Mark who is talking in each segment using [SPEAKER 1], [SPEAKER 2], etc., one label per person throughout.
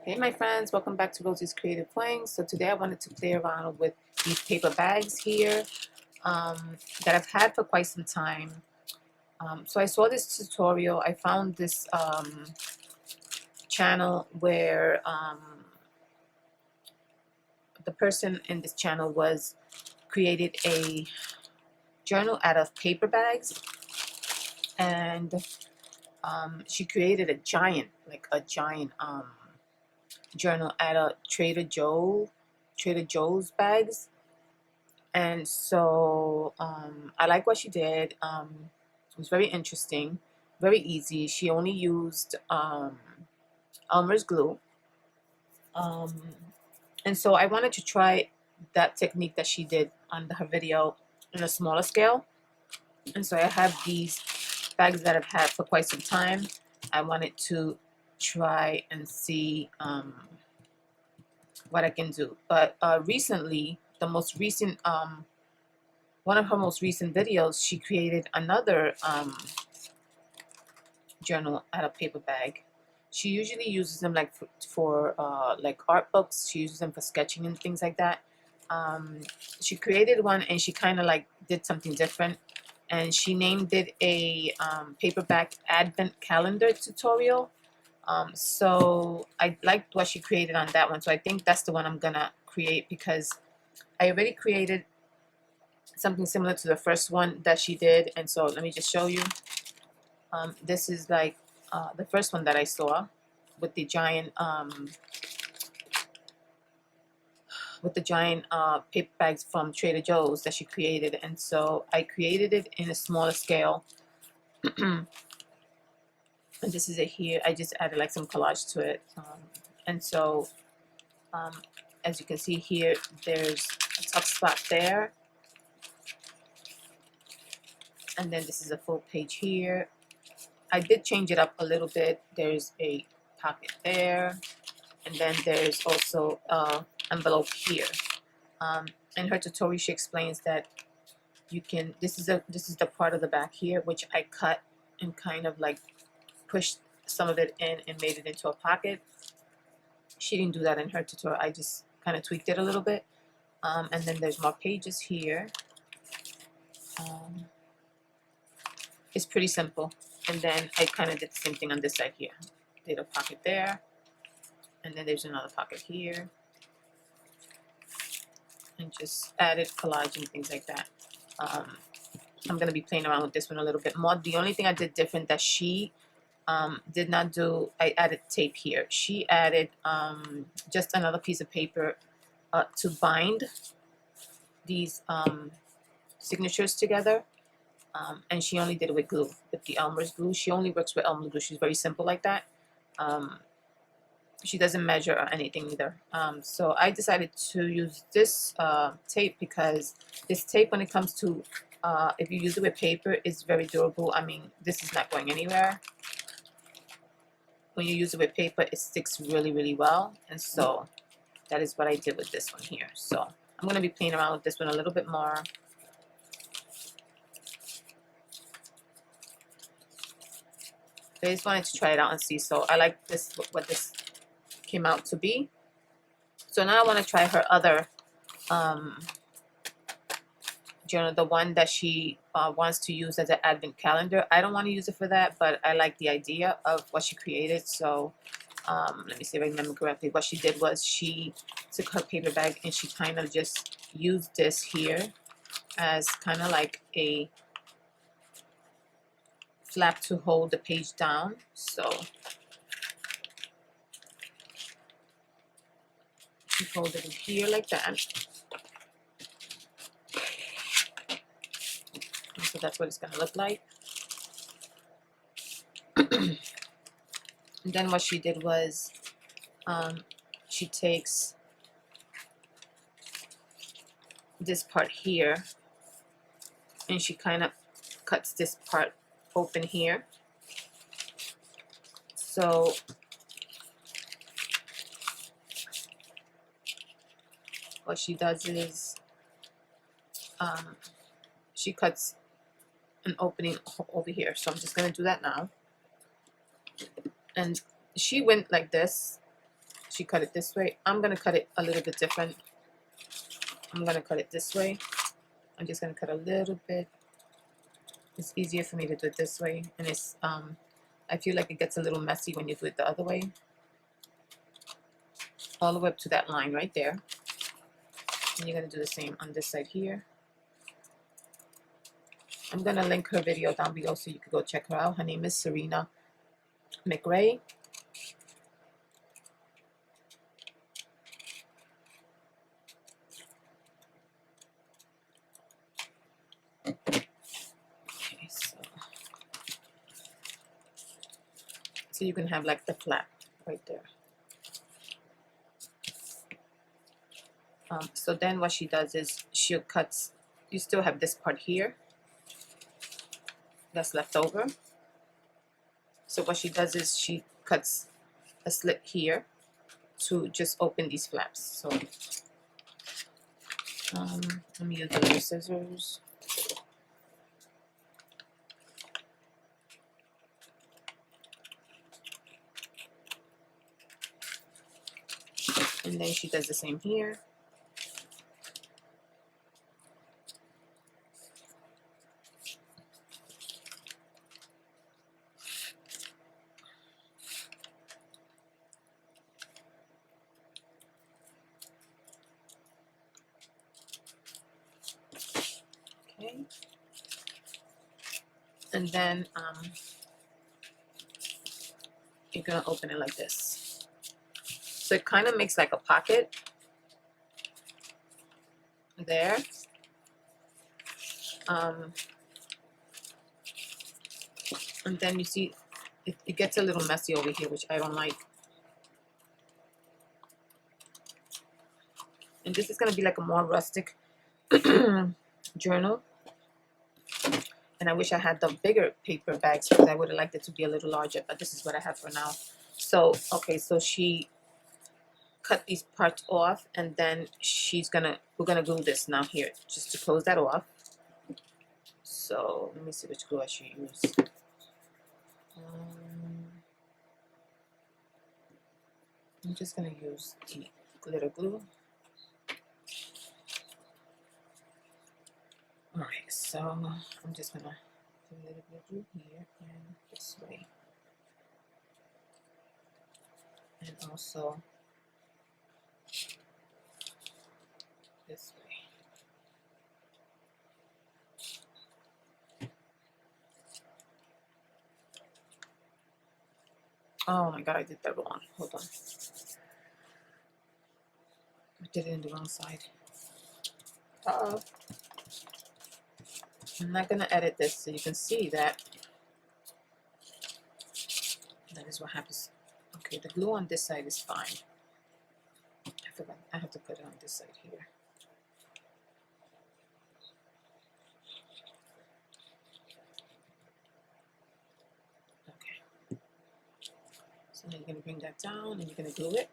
[SPEAKER 1] Hey my friends, welcome back to Rosie's Creative Wings. So today I wanted to play around with these paper bags here that I've had for quite some time. So I saw this tutorial. I found this channel where the person in this channel was created a journal out of paper bags, and she created a giant journal out of Trader Joe's bags. And so I like what she did. It was very interesting, very easy. She only used Elmer's glue. And so I wanted to try that technique that she did on her video in a smaller scale. And so I have these bags that I've had for quite some time. I wanted to try and see what I can do. But recently, one of her most recent videos, she created another journal out of paper bag. She usually uses them like for like art books. She uses them for sketching and things like that. She created one and she kind of like did something different, and she named it a paperback advent calendar tutorial. So I liked what she created on that one, so I think that's the one I'm gonna create, because I already created something similar to the first one that she did. And so let me just show you. This is like the first one that I saw with the giant paper bags from Trader Joe's that she created. And so I created it in a smaller scale. And this is it here. I just added like some collage to it. And so as you can see here, there's a top spot there. And then this is a full page here. I did change it up a little bit. There's a pocket there. And then there's also an envelope here. In her tutorial, she explains that you can, this is the part of the back here, which I cut and kind of like pushed some of it in and made it into a pocket. She didn't do that in her tutorial. I just kind of tweaked it a little bit. And then there's more pages here. It's pretty simple. And then I kind of did the same thing on this side here. Did a pocket there. And then there's another pocket here. And just added collage and things like that. I'm going to be playing around with this one a little bit more. The only thing I did different that she did not do, I added tape here. She added just another piece of paper to bind these signatures together. And she only did it with glue, with the Elmer's glue. She only works with Elmer's glue. She's very simple like that. She doesn't measure or anything either. So I decided to use this tape, because this tape, when it comes to, if you use it with paper, is very durable. I mean, this is not going anywhere. When you use it with paper, it sticks really, really well. And so that is what I did with this one here. So I'm going to be playing around with this one a little bit more. I just wanted to try it out and see. So I like this, what this came out to be. So now I want to try her other journal, the one that she wants to use as an advent calendar. I don't want to use it for that, but I like the idea of what she created. So let me see if I remember correctly. What she did was she took her paper bag and she kind of just used this here as kind of like a flap to hold the page down. So she folded it here like that. And so that's what it's going to look like. And then what she did was she takes this part here and she kind of cuts this part open here. So what she does is she cuts an opening over here. So I'm just going to do that now. And she went like this, she cut it this way. I'm gonna cut it a little bit different. I'm gonna cut it this way. I'm just gonna cut a little bit. It's easier for me to do it this way, and it's I feel like it gets a little messy when you do it the other way. All the way up to that line right there. And you're gonna do the same on this side here. I'm gonna link her video down below so you can go check her out. Her name is Serena Mc Rae. Okay, so you can have like the flap right there. So then what she does is she'll cut, you still have this part here that's left over. So what she does is she cuts a slit here to just open these flaps. So let me use the little scissors. And then she does the same here. Okay. And then you're gonna open it like this. So it kind of makes like a pocket there. And then you see it gets a little messy over here, which I don't like. And this is gonna be like a more rustic journal. And I wish I had the bigger paper bags because I would have liked it to be a little larger, but this is what I have for now. So, okay, so she cut these parts off, and then we're gonna glue this now here, just to close that off. So, let me see which glue I should use. I'm just gonna use the glitter glue. Alright, so I'm just gonna do a little bit of glue here and this way. And also this way. Oh my god, I did that wrong. Hold on. I did it in the wrong side. Uh-oh. I'm not going to edit this so you can see that is what happens. Okay, the glue on this side is fine. I forgot. I have to put it on this side here. Okay. So now you're going to bring that down and you're going to glue it.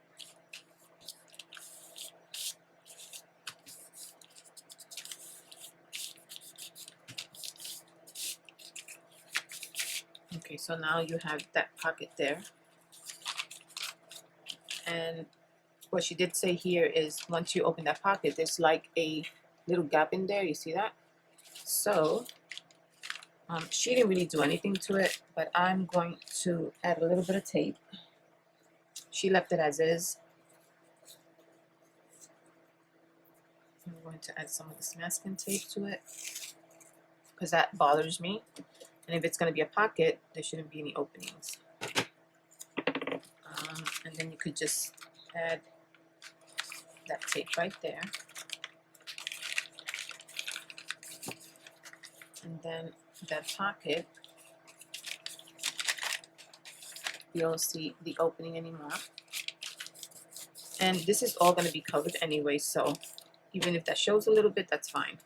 [SPEAKER 1] Okay, so now you have that pocket there. And what she did say here is once you open that pocket, there's like a little gap in there. You see that? So she didn't really do anything to it, but I'm going to add a little bit of tape. She left it as is. I'm going to add some of this masking tape to it because that bothers me. And if it's going to be a pocket, there shouldn't be any openings. And then you could just add that tape right there. And then that pocket, you don't see the opening anymore. And this is all going to be covered anyway, so even if that shows a little bit, that's fine.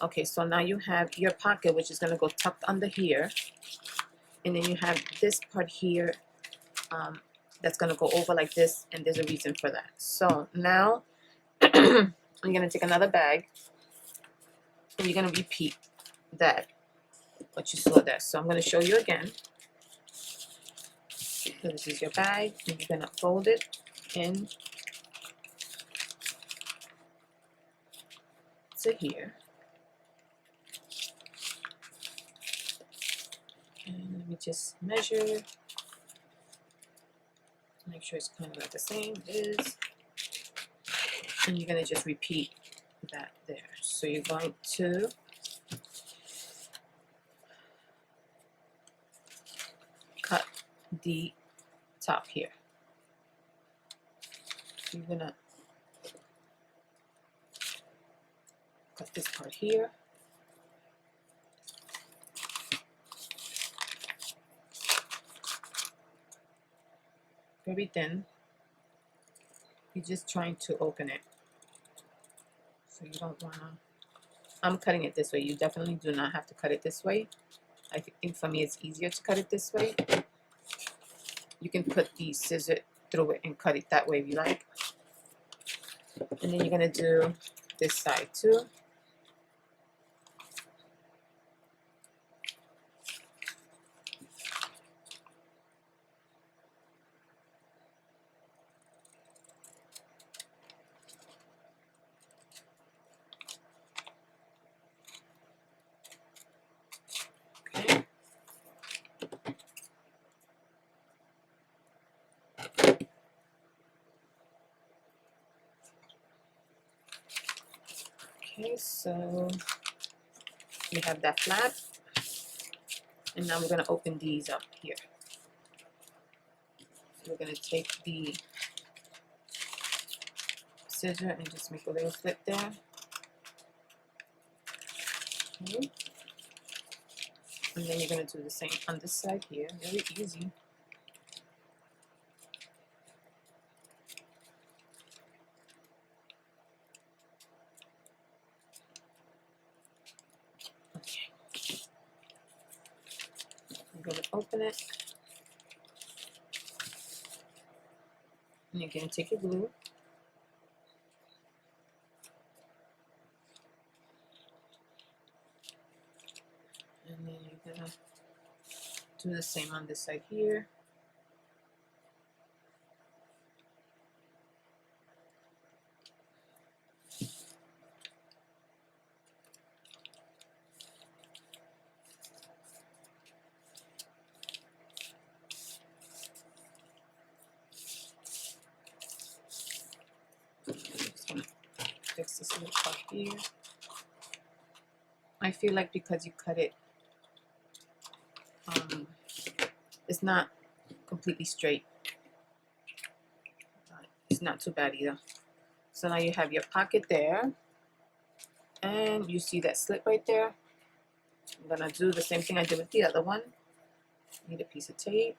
[SPEAKER 1] Okay, so now you have your pocket, which is going to go tucked under here. And then you have this part here that's going to go over like this, and there's a reason for that. So now you're going to take another bag, and you're going to repeat that, what you saw there. So I'm going to show you again. So this is your bag, and you're going to fold it in to here. And let me just measure. Make sure it's kind of like the same. It is. And you're going to just repeat that there. So you're going to cut the top here. So you're going to cut this part here. Very thin. You're just trying to open it. So you don't want to, I'm cutting it this way. You definitely do not have to cut it this way. I think for me it's easier to cut it this way. You can put the scissor through it and cut it that way if you like. And then you're going to do this side too. Okay. Okay, so we have that flap. And now we're going to open these up here. So we're going to take the scissor and just make a little slit there. Okay. And then you're going to do the same on this side here. Very easy. Okay. I'm going to open it. And you're going to take your glue. And then you're going to do the same on this side here. Just going to fix this little part here. I feel like because you cut it, it's not completely straight. It's not too bad either. So now you have your pocket there, and you see that slit right there. I'm gonna do the same thing I did with the other one. Need a piece of tape.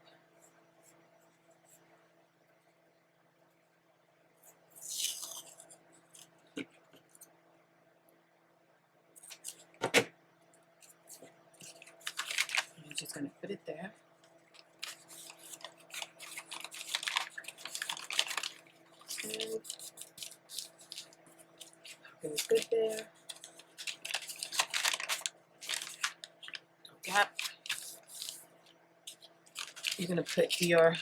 [SPEAKER 1] I'm just gonna put it there. And it's good there. No gap. You're gonna put your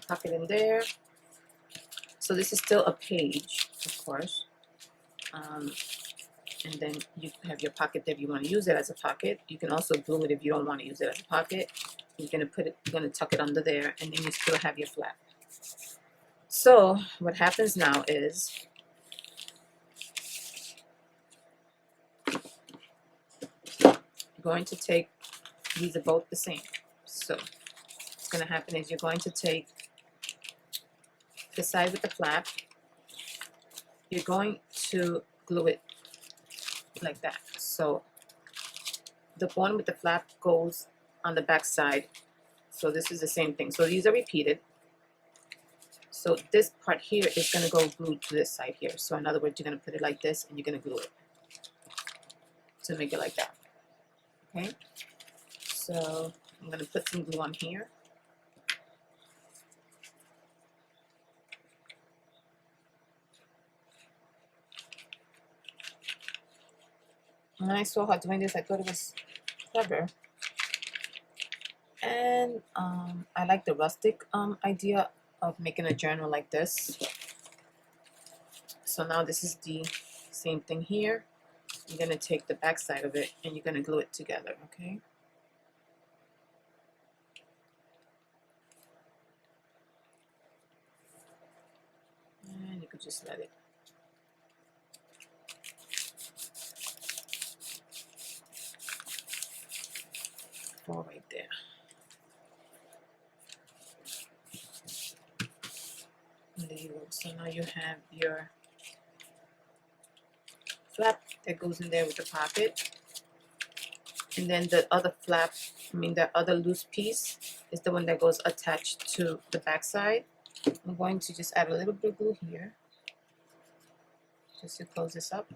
[SPEAKER 1] pocket in there. So this is still a page, of course. And then you have your pocket there if you want to use it as a pocket. You can also glue it if you don't want to use it as a pocket. You're gonna put it, you're gonna tuck it under there, and then you still have your flap. So what happens now is you're going to take, these are both the same. So what's gonna happen is you're going to take the side with the flap. You're going to glue it like that. So the one with the flap goes on the back side. So this is the same thing. So these are repeated. So this part here is going to go glued to this side here. So in other words, you're going to put it like this and you're going to glue it to make it like that. Okay. So I'm going to put some glue on here. When I saw her doing this, I thought it was clever. And I like the rustic idea of making a journal like this. So now this is the same thing here. You're going to take the back side of it and you're going to glue it together, okay? And you could just let it fall right there. And there you go. So now you have your flap that goes in there with the pocket. And then the other flap, the other loose piece is the one that goes attached to the back side. I'm going to just add a little bit of glue here just to close this up.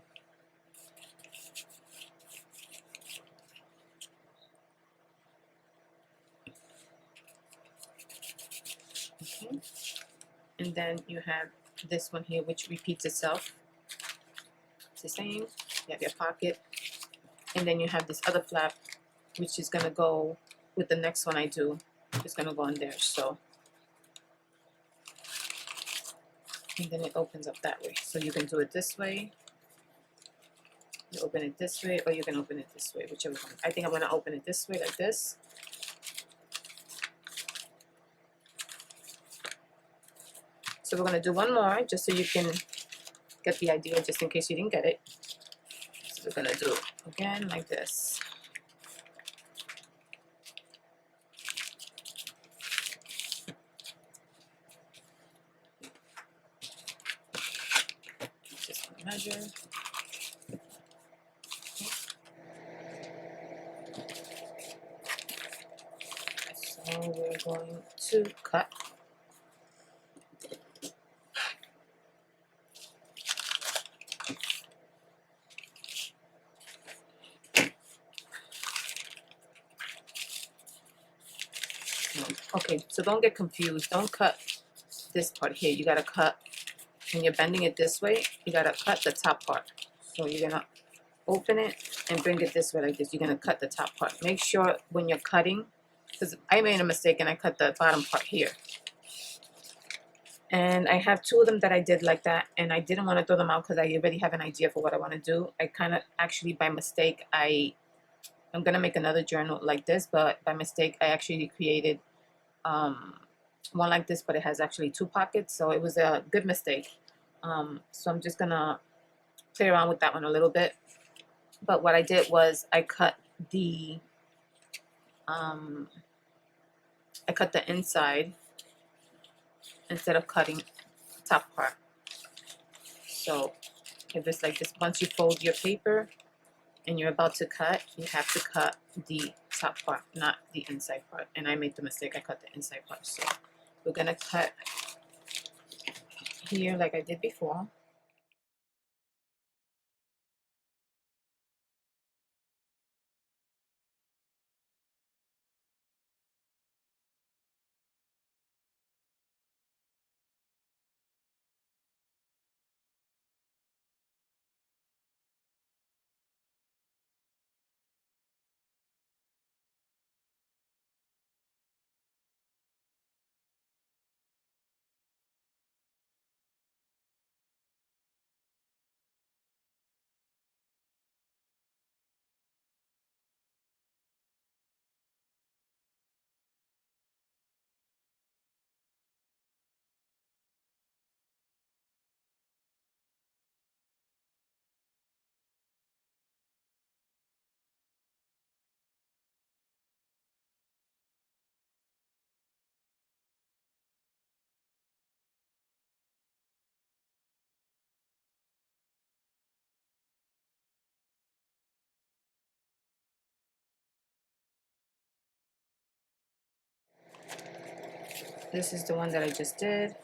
[SPEAKER 1] Okay. And then you have this one here which repeats itself. It's the same. You have your pocket. And then you have this other flap which is going to go with the next one I do. It's going to go in there. So, and then it opens up that way. So you can do it this way. You open it this way, or you can open it this way, whichever one. I think I'm going to open it this way, like this. So we're going to do one more, just so you can get the idea, just in case you didn't get it. So we're going to do again like this. Just measure. So we're going to cut. Okay, so don't get confused. Don't cut this part here. You gotta cut, when you're bending it this way, you gotta cut the top part. So you're gonna open it and bring it this way like this. You're gonna cut the top part. Make sure when you're cutting, because I made a mistake and I cut the bottom part here. And I have two of them that I did like that, and I didn't want to throw them out because I already have an idea for what I want to do. I kind of actually by mistake, I'm gonna make another journal like this, but by mistake I actually created one like this, but it has actually two pockets, so it was a good mistake. So I'm just gonna play around with that one a little bit. But what I did was I cut the inside instead of cutting the top part. So if it's like this, once you fold your paper and you're about to cut, you have to cut the top part, not the inside part. And I made the mistake, I cut the inside part. So we're gonna cut here like I did before. This is the one that I just did.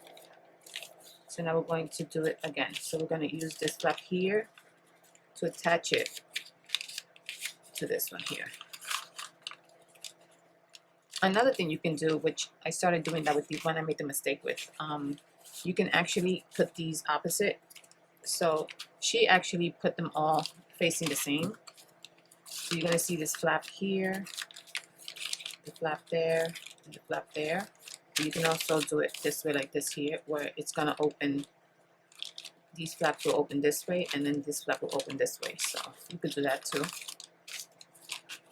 [SPEAKER 1] So now we're going to do it again. So we're going to use this flap here to attach it to this one here. Another thing you can do, which I started doing that with the one I made the mistake with, you can actually put these opposite. So she actually put them all facing the same. So you're going to see this flap here, the flap there, and the flap there. you can also do it this way, like this here, where it's gonna open, these flaps will open this way, and then this flap will open this way. So you could do that too.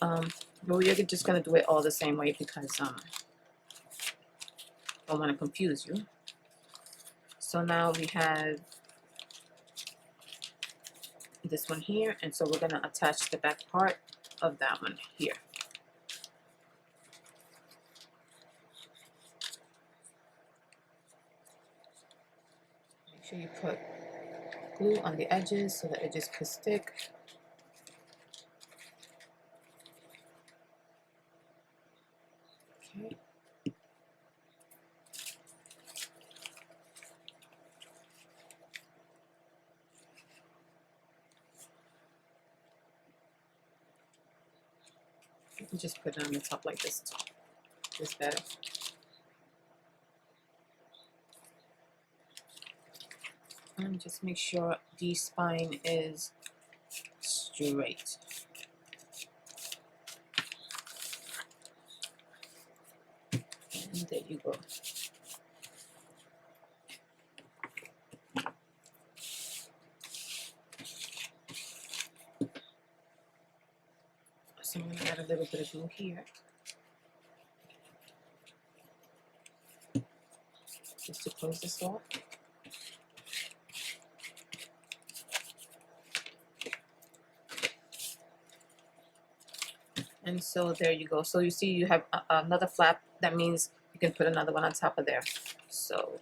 [SPEAKER 1] But we're just gonna do it all the same way because I don't want to confuse you. So now we have this one here, and so we're gonna attach the back part of that one here. Make sure you put glue on the edges so the edges could stick. Okay. You can just put it on the top like this. This better. And just make sure the spine is straight. And there you go. So I'm going to add a little bit of glue here, just to close this off. And so there you go. So you see you have another flap. That means you can put another one on top of there. So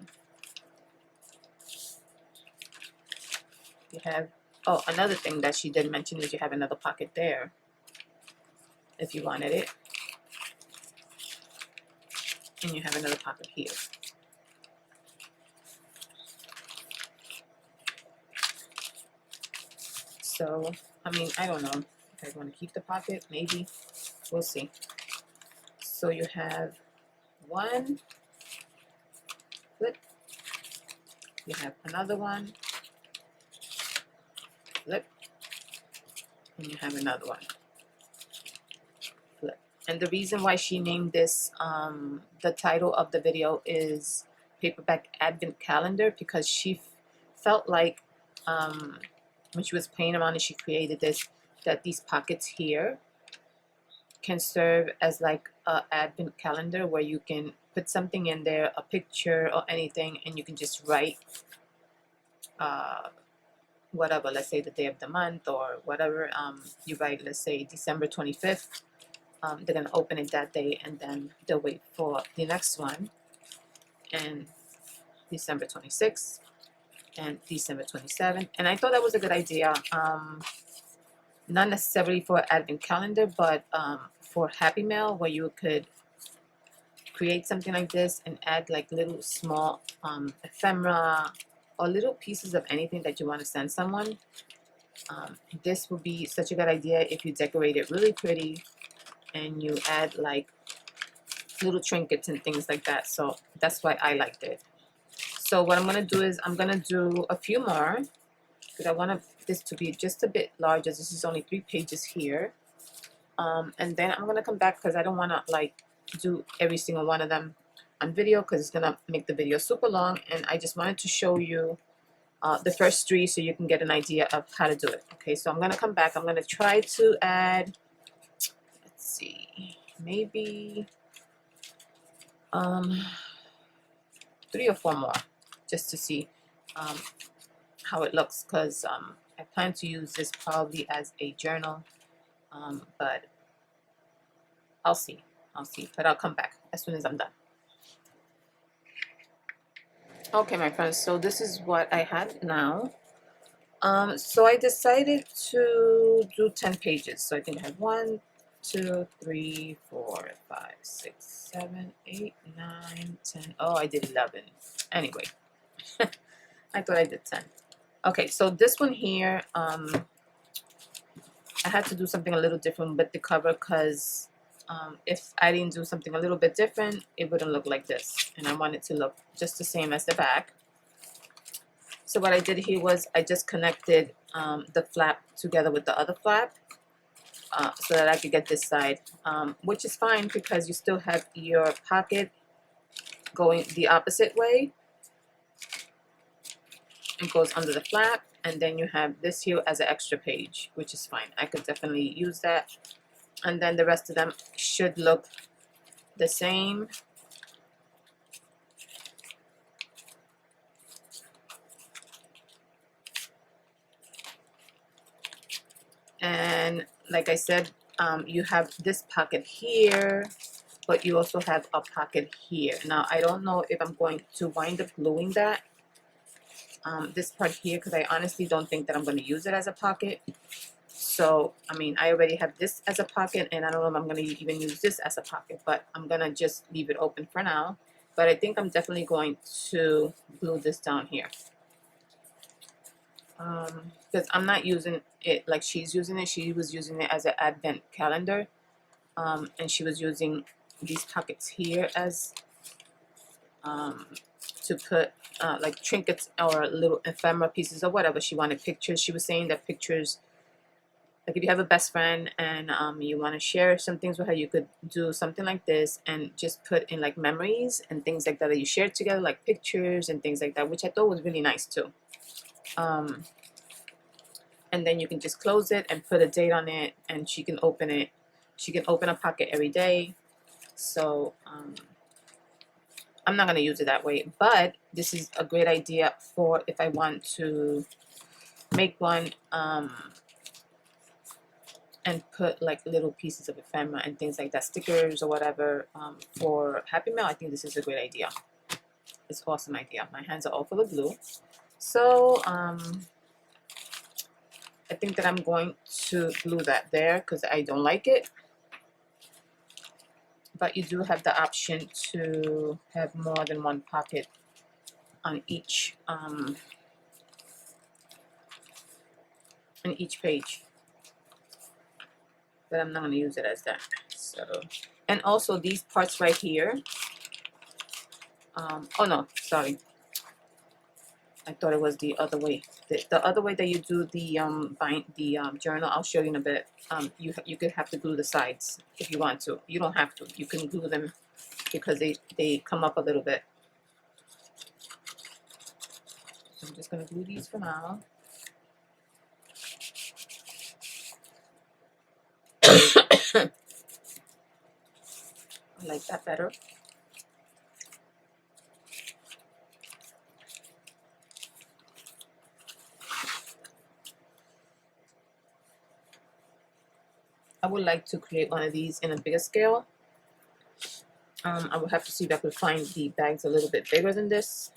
[SPEAKER 1] you have, oh, another thing that she did mention is you have another pocket there if you wanted it. And you have another pocket here. So, I mean, I don't know if I want to keep the pocket, maybe. We'll see. So you have one flip, you have another one flip, and you have another one flip. And the reason why she named this, the title of the video is Paperback Advent Calendar, because she felt like when she was playing around and she created this, that these pockets here can serve as like a advent calendar where you can put something in there, a picture or anything, and you can just write whatever, let's say the day of the month or whatever. You write, let's say December 25th. They're gonna open it that day, and then they'll wait for the next one, and December 26th and December 27th. And I thought that was a good idea. Not necessarily for advent calendar, but for Happy Mail, where you could create something like this and add like little small ephemera or little pieces of anything that you want to send someone. This would be such a good idea if you decorate it really pretty and you add like little trinkets and things like that. So that's why I liked it. So what I'm going to do is I'm going to do a few more, because I want this to be just a bit larger. This is only 3 pages here. And then I'm going to come back because I don't want to like do every single one of them on video, because it's going to make the video super long. And I just wanted to show you the first 3 so you can get an idea of how to do it. Okay, so I'm going to come back. I'm going to try to add, let's see, maybe 3 or 4 more, just to see how it looks, because I plan to use this probably as a journal, but I'll see, but I'll come back as soon as I'm done. Okay, my friends, so this is what I have now. So I decided to do 10 pages, so I think I have 1, 2, 3, 4, 5, 6, 7, 8, 9, 10. Oh, I did 11. Anyway, I thought I did 10. Okay, so this one here, I had to do something a little different with the cover, because if I didn't do something a little bit different, it wouldn't look like this. And I want it to look just the same as the back. So what I did here was I just connected the flap together with the other flap, so that I could get this side, which is fine because you still have your pocket going the opposite way. It goes under the flap, and then you have this here as an extra page, which is fine. I could definitely use that. And then the rest of them should look the same. And like I said, you have this pocket here, but you also have a pocket here. Now, I don't know if I'm going to wind up gluing that, this part here, because I honestly don't think that I'm going to use it as a pocket. So, I mean, I already have this as a pocket, and I don't know if I'm going to even use this as a pocket, but I'm going to just leave it open for now. But I think I'm definitely going to glue this down here. Because I'm not using it like she's using it. She was using it as an advent calendar, and she was using these pockets here as to put like trinkets or little ephemera pieces or whatever she wanted. Pictures. She was saying that pictures, like if you have a best friend and you want to share some things with her, you could do something like this and just put in like memories and things like that that you shared together, like pictures and things like that, which I thought was really nice too. And then you can just close it and put a date on it, and she can open it. She can open a pocket every day. So I'm not going to use it that way, but this is a great idea for if I want to make one and put like little pieces of ephemera and things like that, stickers or whatever, for Happy Mail. I think this is a great idea. It's an awesome idea. My hands are all full of glue. So I think that I'm going to glue that there because I don't like it. But you do have the option to have more than one pocket on each page. But I'm not going to use it as that. So, and also these parts right here. Oh no, sorry. I thought it was the other way. The other way that you do the journal, I'll show you in a bit. You could have to glue the sides if you want to. You don't have to. You can glue them because they come up a little bit. So I'm just gonna glue these for now. I like that better. I would like to create one of these in a bigger scale. I would have to see if I could find the bags a little bit bigger than this.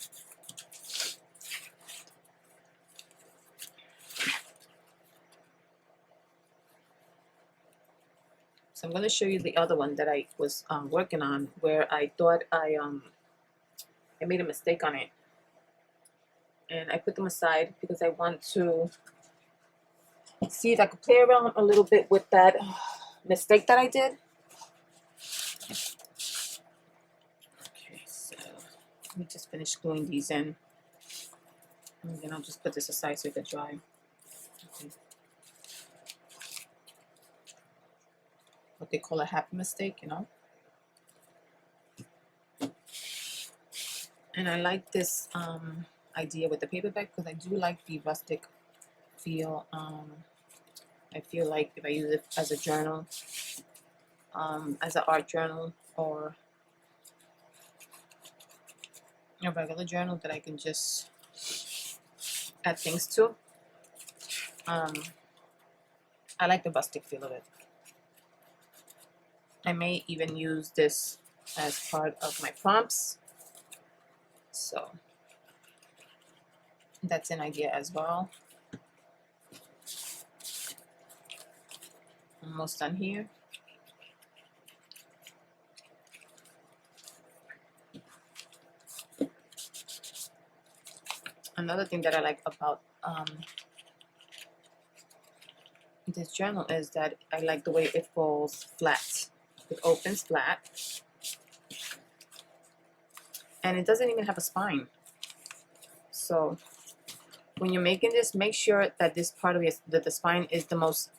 [SPEAKER 1] So I'm going to show you the other one that I was working on, where I thought I made a mistake on it. And I put them aside because I want to see if I could play around a little bit with that mistake that I did. Okay, so let me just finish gluing these in. And then I'll just put this aside so it can dry. Okay. What they call a happy mistake, you know. And I like this idea with the paper bag because I do like the rustic feel. I feel like if I use it as a journal, as an art journal or a regular journal that I can just add things to, I like the rustic feel of it. I may even use this as part of my prompts, so that's an idea as well. Almost done here. Another thing that I like about this journal is that I like the way it falls flat. It opens flat, and it doesn't even have a spine. So when you're making this, make sure that this part of it, that the spine is the most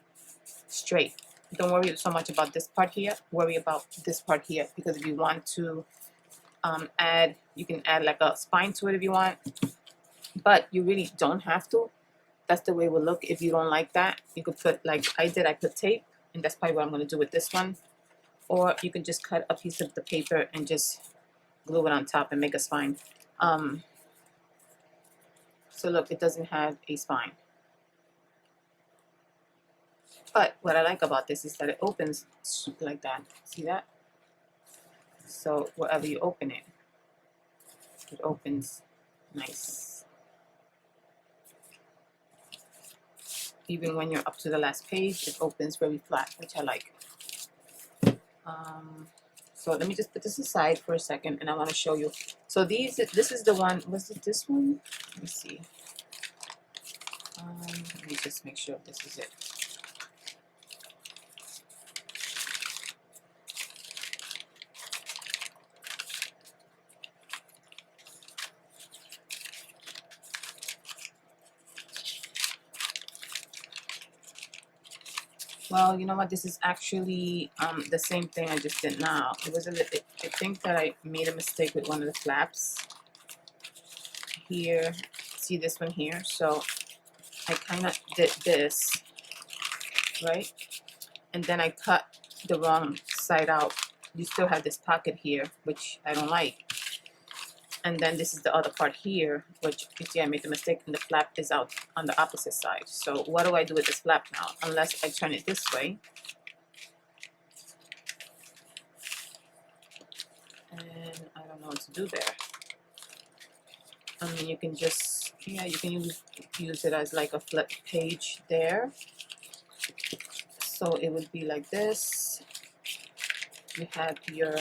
[SPEAKER 1] straight. Don't worry so much about this part here. Worry about this part here, because if you want to you can add like a spine to it if you want, but you really don't have to. That's the way it will look. If you don't like that, you could put, like I did, I put tape, and that's probably what I'm going to do with this one. Or you can just cut a piece of the paper and just glue it on top and make a spine. So look, it doesn't have a spine. But what I like about this is that it opens like that. See that? So wherever you open it, it opens nice. Even when you're up to the last page, it opens very flat, which I like. So let me just put this aside for a second, and I want to show you. So this is the one. Was it this one? Let me see. Let me just make sure this is it. Well, you know what? This is actually the same thing I just did now. It was I think that I made a mistake with one of the flaps here. See this one here? So I kind of did this, right? And then I cut the wrong side out. You still have this pocket here, which I don't like. And then this is the other part here, which you see I made the mistake, and the flap is out on the opposite side. So what do I do with this flap now? Unless I turn it this way. And I don't know what to do there. I mean, you can just, yeah, you can use it as like a flip page there. So it would be like this. You have your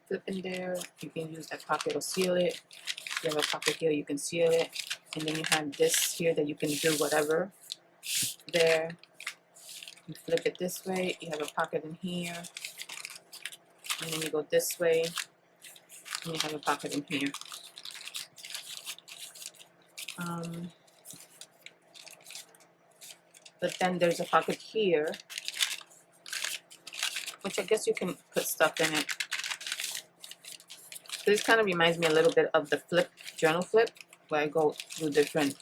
[SPEAKER 1] flip in there. You can use that pocket or seal it. If you have a pocket here, you can seal it. And then you have this here that you can do whatever there. You flip it this way. You have a pocket in here. And then you go this way. And you have a pocket in here. But then there's a pocket here, which I guess you can put stuff in it. So this kind of reminds me a little bit of the flip, journal flip, where I go through different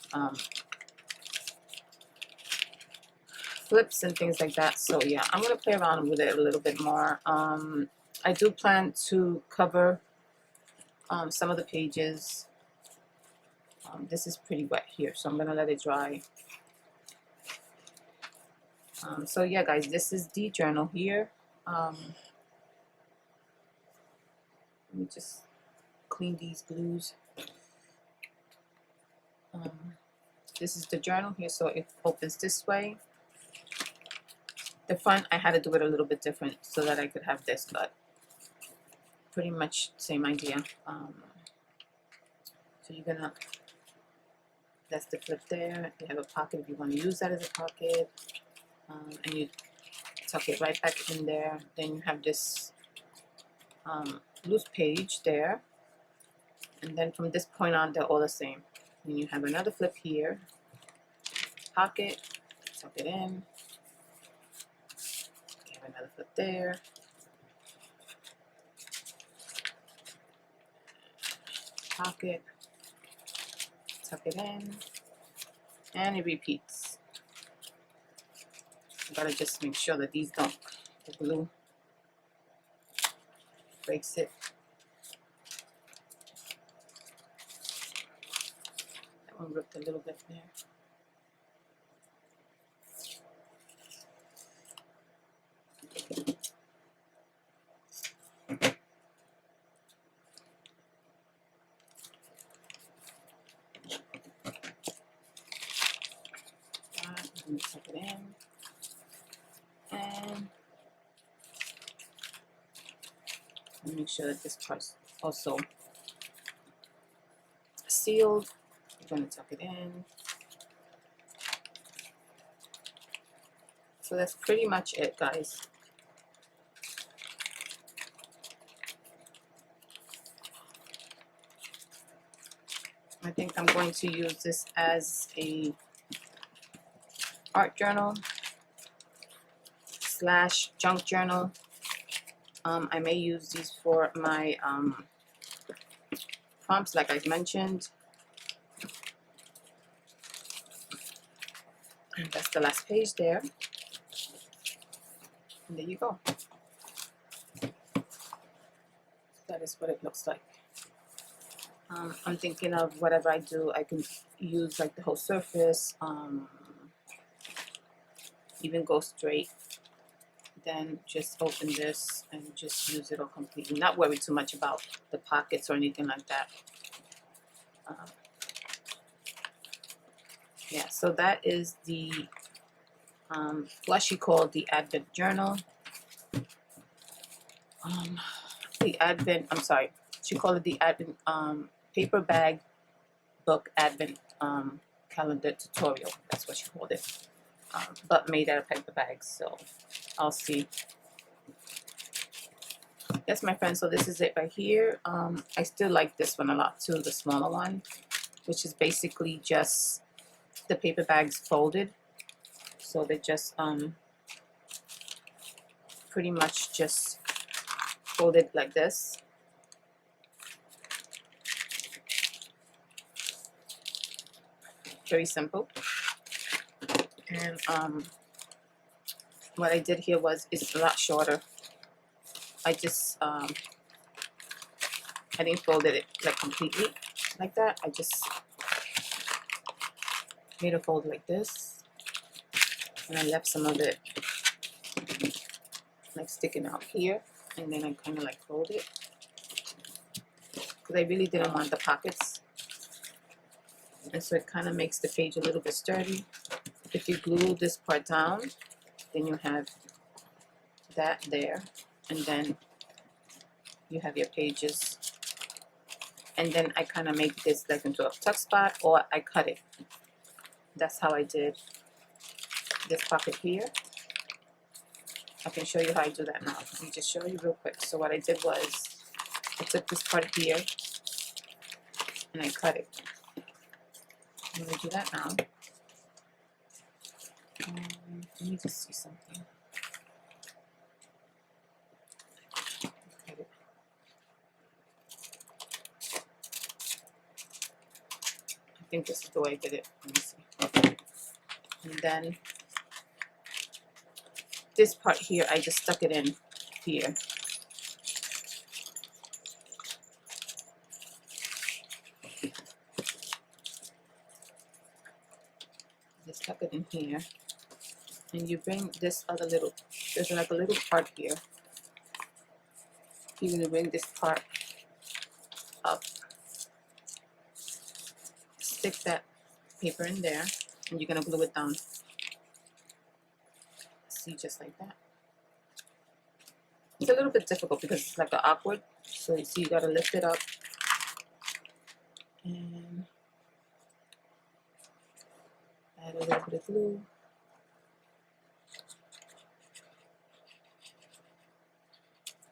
[SPEAKER 1] flips and things like that. So yeah, I'm going to play around with it a little bit more. I do plan to cover some of the pages. This is pretty wet here, so I'm going to let it dry. So yeah, guys, this is the journal here. Let me just clean these glues. This is the journal here, so it opens this way. The front, I had to do it a little bit different so that I could have this, but pretty much same idea. So you're gonna, that's the flip there. You have a pocket if you want to use that as a pocket, and you tuck it right back in there. Then you have this loose page there, and then from this point on, they're all the same. Then you have another flip here, pocket, tuck it in. You have another flip there. Pocket, tuck it in, and it repeats. You gotta just make sure that these don't, the glue breaks it. That one ripped a little bit there. Let me tuck it in, and make sure that this part's also sealed. You're going to tuck it in. So that's pretty much it, guys. I think I'm going to use this as a art journal / junk journal. I may use these for my prompts like I mentioned. And that's the last page there. And there you go. That is what it looks like. I'm thinking of whatever I do, I can use like the whole surface, even go straight, then just open this and just use it all completely. Not worry too much about the pockets or anything like that. Yeah, so that is the what she called the Advent Journal. She called it the Advent paper bag book Advent calendar tutorial. That's what she called it. But made out of paper bags, so I'll see. Yes, my friends, so this is it right here. I still like this one a lot too, the smaller one, which is basically just the paper bags folded. So they just pretty much just folded like this. Very simple. And what I did here was, it's a lot shorter. I just I didn't fold it like completely like that. I just made a fold like this, and I left some of it like sticking out here, and then I kind of like fold it because I really didn't want the pockets, and so it kind of makes the page a little bit sturdy. If you glue this part down, then you have that there, and then you have your pages. And then I kind of make this like into a tuck spot, or I cut it. That's how I did this pocket here. I can show you how I do that now. Let me just show you real quick. So what I did was, I took this part here and I cut it. I'm going to do that now. Let me just see something. Cut it. I think this is the way I did it. Let me see. And then this part here, I just stuck it in here. Just stuck it in here. And you bring this other little, there's like a little part here. You're gonna bring this part up. Stick that paper in there, and you're gonna glue it down. See, just like that. It's a little bit difficult because it's like awkward. So you see, you gotta lift it up and add a little bit of glue.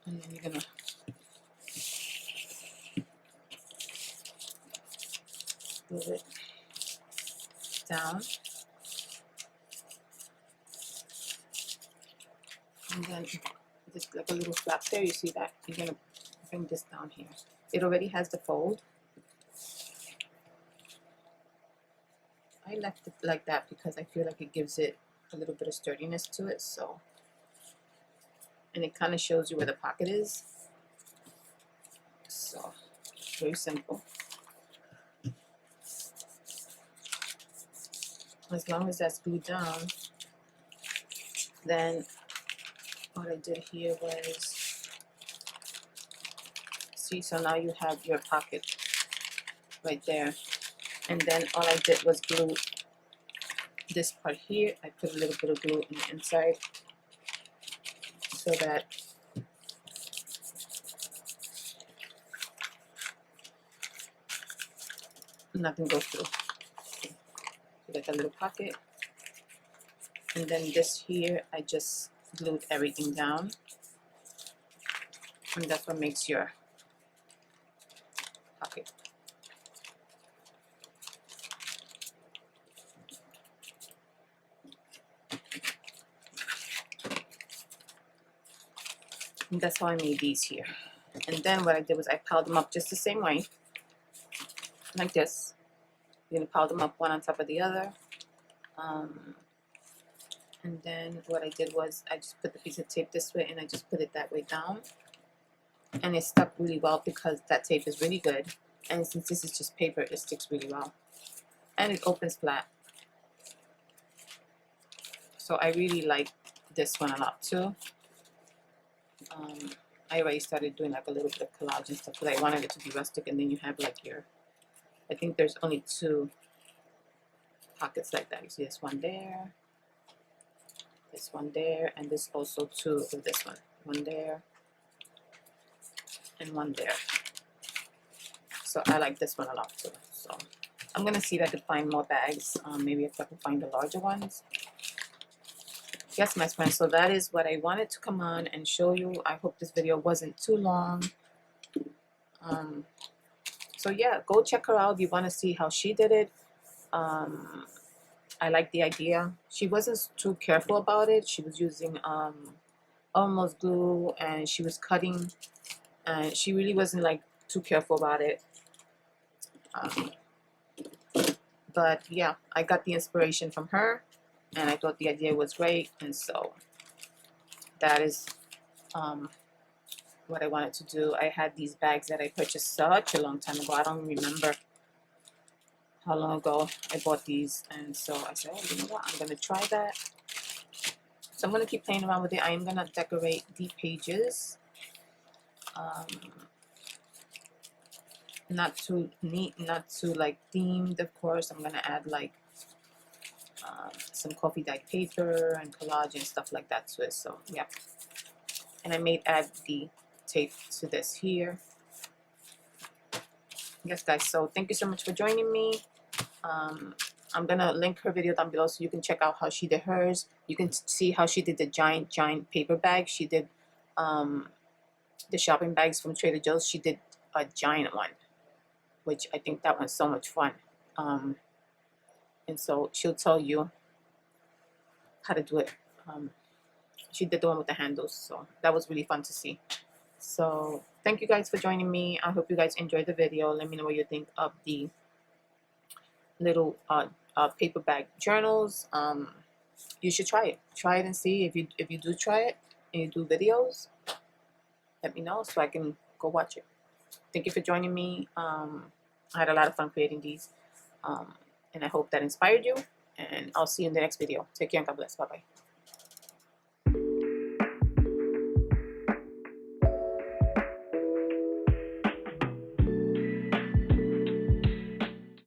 [SPEAKER 1] And then you're gonna glue it down. And then just like a little flap there, you see that? You're gonna bring this down here. It already has the fold. I left it like that because I feel like it gives it a little bit of sturdiness to it, so. And it kind of shows you where the pocket is. So, very simple. As long as that's glued down, then what I did here was, see, so now you have your pocket right there. And then all I did was glue this part here. I put a little bit of glue on the inside so that nothing goes through. You get a little pocket. And then this here, I just glued everything down. And that's what makes your pocket. And that's how I made these here. And then what I did was I piled them up just the same way. like this. You're gonna pile them up one on top of the other. And then what I did was I just put the piece of tape this way and I just put it that way down. And it stuck really well because that tape is really good. And since this is just paper, it sticks really well. And it opens flat. So I really like this one a lot too. I already started doing like a little bit of collage and stuff because I wanted it to be rustic, and then you have like your, I think there's only 2 pockets like that. You see this one there, and this also 2 of this one. One there, and one there. So I like this one a lot too. So I'm gonna see if I can find more bags. Maybe if I can find the larger ones. Yes, my friends, so that is what I wanted to come on and show you. I hope this video wasn't too long. So yeah, go check her out if you want to see how she did it. I like the idea. She wasn't too careful about it. She was using almost glue, and she was cutting, and she really wasn't like too careful about it. But yeah, I got the inspiration from her, and I thought the idea was great, and so that is what I wanted to do. I had these bags that I purchased such a long time ago. I don't remember how long ago I bought these, and so I said, oh, you know what, I'm gonna try that. So I'm gonna keep playing around with it. I am gonna decorate the pages. Not too neat, not too like themed, of course. I'm gonna add like some coffee dyed paper and collage and stuff like that to it. So yeah, and I may add the tape to this here. Yes, guys, so thank you so much for joining me. I'm gonna link her video down below so you can check out how she did hers. You can see how she did the giant paper bag. She did the shopping bags from Trader Joe's. She did a giant one, which I think that one's so much fun. And so she'll tell you how to do it. She did the one with the handles, so that was really fun to see. So thank you guys for joining me. I hope you guys enjoyed the video. Let me know what you think of the little paper bag journals. You should try it and see. If you do try it and you do videos, let me know so I can go watch it. Thank you for joining me. I had a lot of fun creating these, and I hope that inspired you, and I'll see you in the next video. Take care and God bless. Bye bye.